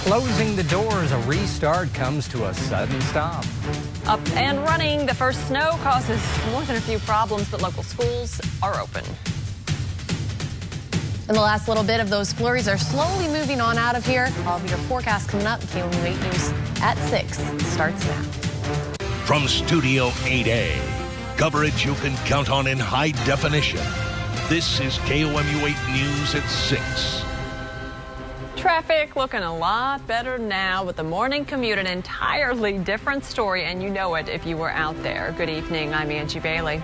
Closing the doors, a restart comes to a sudden stop. Up and running, the first snow causes more than a few problems, but local schools are open. And the last little bit of those flurries are slowly moving on out of here. All of your forecast coming up. KOMU 8 News at 6 starts now. From Studio 8A, coverage you can count on in high definition. This is KOMU 8 News at 6. Traffic looking a lot better now, with the morning commute an entirely different story, and you know it if you were out there. Good evening, I'm Angie Bailey.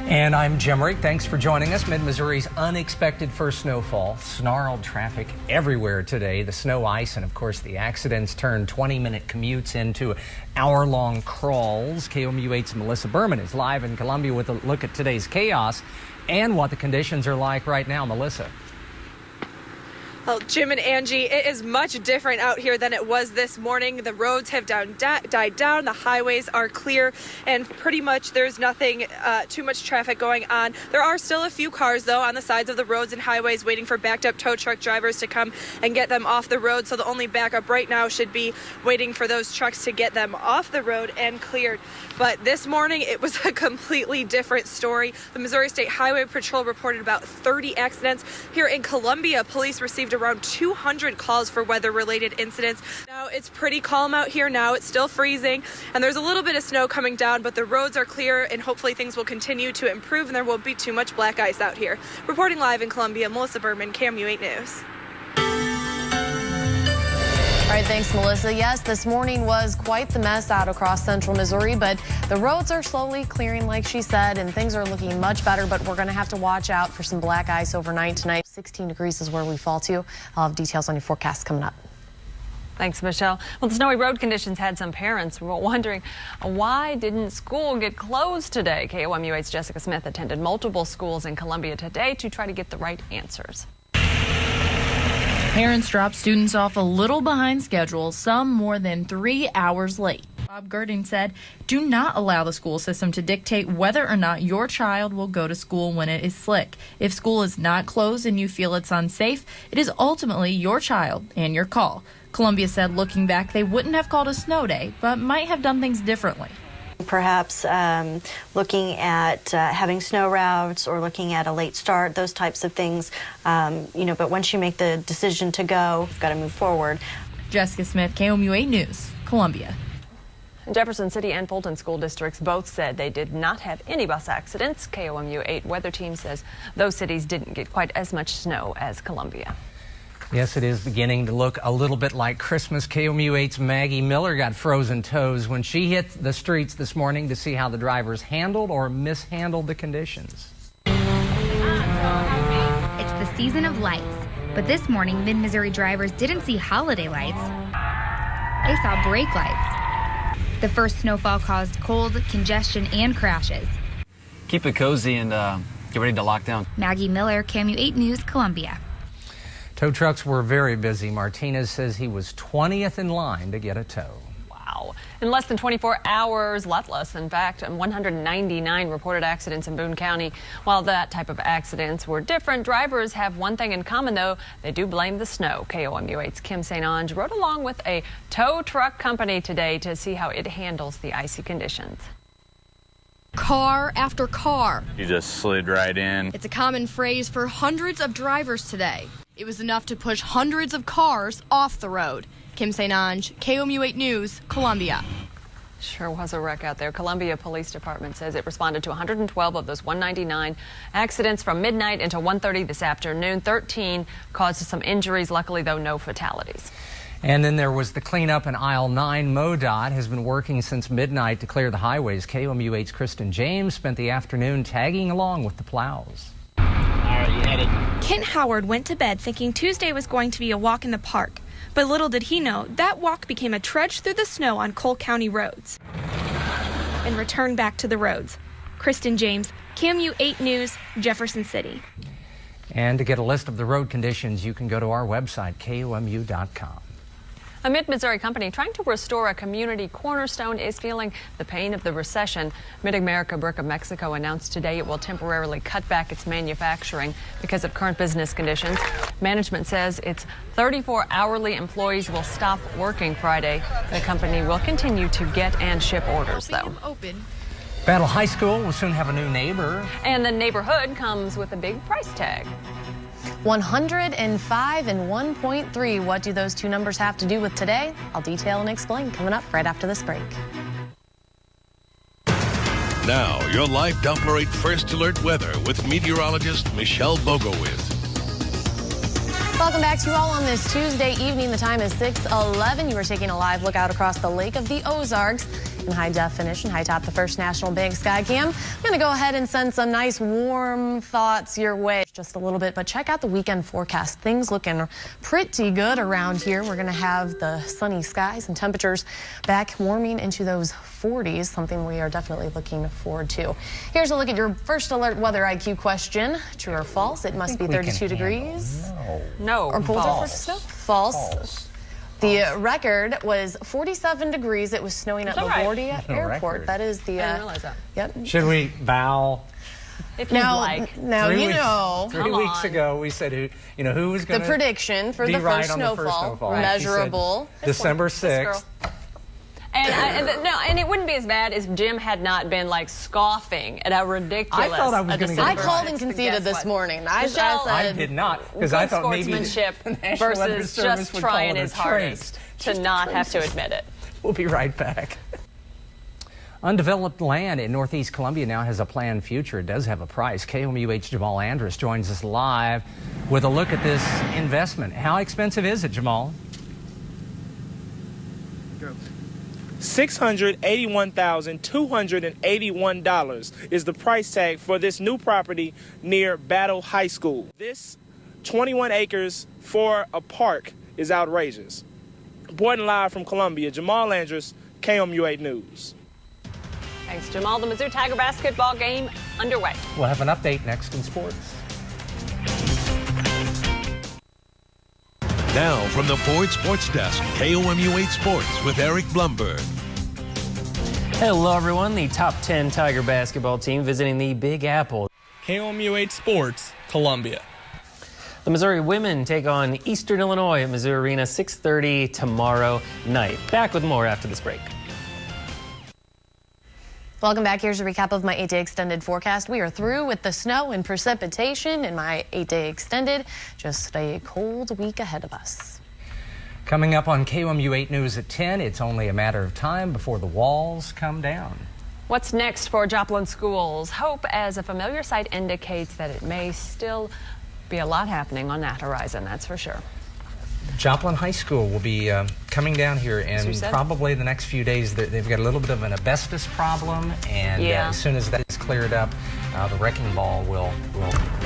And I'm Jim Rick. Thanks for joining us. Mid-Missouri's unexpected first snowfall. Snarled traffic everywhere today. The snow, ice, and of course the accidents turned 20-minute commutes into hour-long crawls. KOMU 8's Melissa Berman is live in Columbia with a look at today's chaos and what the conditions are like right now. Melissa. Well, Jim and Angie, it is much different out here than it was this morning. The roads have died down, the highways are clear, and pretty much there's nothing, too much traffic going on. There are still a few cars, though, on the sides of the roads and highways waiting for backed-up tow truck drivers to come and get them off the road. So the only backup right now should be waiting for those trucks to get them off the road and cleared. But this morning, it was a completely different story. The Missouri State Highway Patrol reported about 30 accidents. Here in Columbia, police received around 200 calls for weather-related incidents. Now, it's pretty calm out here now. It's still freezing, and there's a little bit of snow coming down, but the roads are clear, and hopefully things will continue to improve, and there won't be too much black ice out here. Reporting live in Columbia, Melissa Berman, KOMU 8 News. All right, thanks, Melissa. Yes, this morning was quite the mess out across central Missouri, but the roads are slowly clearing, like she said, and things are looking much better, but we're going to have to watch out for some black ice overnight tonight. 16 degrees is where we fall to. I'll have details on your forecast coming up. Thanks, Michelle. Well, the snowy road conditions had some parents wondering why didn't school get closed today. KOMU 8's Jessica Smith attended multiple schools in Columbia today to try to get the right answers. Parents dropped students off a little behind schedule, some more than 3 hours late. Bob Girding said, do not allow the school system to dictate whether or not your child will go to school when it is slick. If school is not closed and you feel it's unsafe, it is ultimately your child and your call. Columbia said looking back, they wouldn't have called a snow day, but might have done things differently. Perhaps looking at having snow routes or looking at a late start, those types of things, but once you make the decision to go, you've got to move forward. Jessica Smith, KOMU 8 News, Columbia. Jefferson City and Fulton school districts both said they did not have any bus accidents. KOMU 8 weather team says those cities didn't get quite as much snow as Columbia. Yes, it is beginning to look a little bit like Christmas. KOMU 8's Maggie Miller got frozen toes when she hit the streets this morning to see how the drivers handled or mishandled the conditions. It's the season of lights, but this morning Mid-Missouri drivers didn't see holiday lights. They saw brake lights. The first snowfall caused cold, congestion, and crashes. Keep it cozy and get ready to lock down. Maggie Miller, KOMU 8 News, Columbia. Tow trucks were very busy. Martinez says he was 20th in line to get a tow. Wow. In less than 24 hours, a lot less, in fact, 199 reported accidents in Boone County. While that type of accidents were different, drivers have one thing in common, though. They do blame the snow. KOMU 8's Kim St. Ange rode along with a tow truck company today to see how it handles the icy conditions. Car after car. You just slid right in. It's a common phrase for hundreds of drivers today. It was enough to push hundreds of cars off the road. Kim St. Ange, KOMU 8 News, Columbia. Sure was a wreck out there. Columbia Police Department says it responded to 112 of those 199 accidents from midnight until 1:30 this afternoon. 13 caused some injuries. Luckily, though, no fatalities. And then there was the cleanup in Aisle 9. MoDOT has been working since midnight to clear the highways. KOMU 8's Kristen James spent the afternoon tagging along with the plows. Kent Howard went to bed thinking Tuesday was going to be a walk in the park. But little did he know, that walk became a trudge through the snow on Cole County roads and returned back to the roads. Kristen James, KOMU 8 News, Jefferson City. And to get a list of the road conditions, you can go to our website, KOMU.com. A mid-Missouri company trying to restore a community cornerstone is feeling the pain of the recession. Mid-America Brick of Mexico announced today it will temporarily cut back its manufacturing because of current business conditions. Management says its 34 hourly employees will stop working Friday. The company will continue to get and ship orders, though. Battle High School will soon have a new neighbor. And the neighborhood comes with a big price tag. 105 and 1.3. What do those two numbers have to do with today? I'll detail and explain coming up right after this break. Now, your live Doppler 8 First Alert weather with meteorologist Michelle Bogowitz. Welcome back to you all on this Tuesday evening. The time is 6:11. You are taking a live look out across the Lake of the Ozarks in high definition, high top the First National Bank Skycam. I'm going to go ahead and send some nice warm thoughts your way just a little bit, but check out the weekend forecast. Things looking pretty good around here. We're going to have the sunny skies and temperatures back warming into those 40s, something we are definitely looking forward to. Here's a look at your First Alert weather IQ question. True or false? It must be 32 degrees. No. Or colder for snow? False. The record was 47 degrees. It was snowing at LaGuardia Airport. That is the. I didn't realize that. Yep. Should we bow? If you'd like. Now you know. 3 weeks ago, we said who was going to the prediction for the first snowfall, measurable. December 6th. And it wouldn't be as bad if Jim had not been like scoffing at how ridiculous. I thought I was going to. I called and conceded this morning. I did not, because I thought maybe sportsmanship versus just trying his hardest to not have to admit it. We'll be right back. Undeveloped land in Northeast Columbia now has a planned future. It does have a price. KOMU's Jamal Andrus joins us live with a look at this investment. How expensive is it, Jamal? $681,281 is the price tag for this new property near Battle High School. This 21 acres for a park is outrageous. Reporting live from Columbia, Jamal Andrus, KOMU 8 News. Thanks, Jamal. The Mizzou Tiger basketball game underway. We'll have an update next in sports. Now from the Ford Sports Desk, KOMU 8 Sports with Eric Blumberg. Hello, everyone. The top 10 Tiger basketball team visiting the Big Apple. KOMU 8 Sports, Columbia. The Missouri women take on Eastern Illinois at Mizzou Arena 6:30 tomorrow night. Back with more after this break. Welcome back. Here's a recap of my 8-day extended forecast. We are through with the snow and precipitation in my 8-day extended. Just a cold week ahead of us. Coming up on KOMU 8 News at 10, it's only a matter of time before the walls come down. What's next for Joplin schools? Hope, as a familiar sight indicates, that it may still be a lot happening on that horizon, that's for sure. Joplin High School will be coming down here in probably the next few days. They've got a little bit of an asbestos problem, and as soon as that is cleared up, the wrecking ball will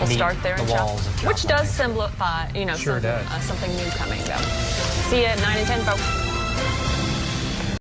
start there the in walls of which does simplify, sure does. Something new coming, though. See you at 9 and 10, folks.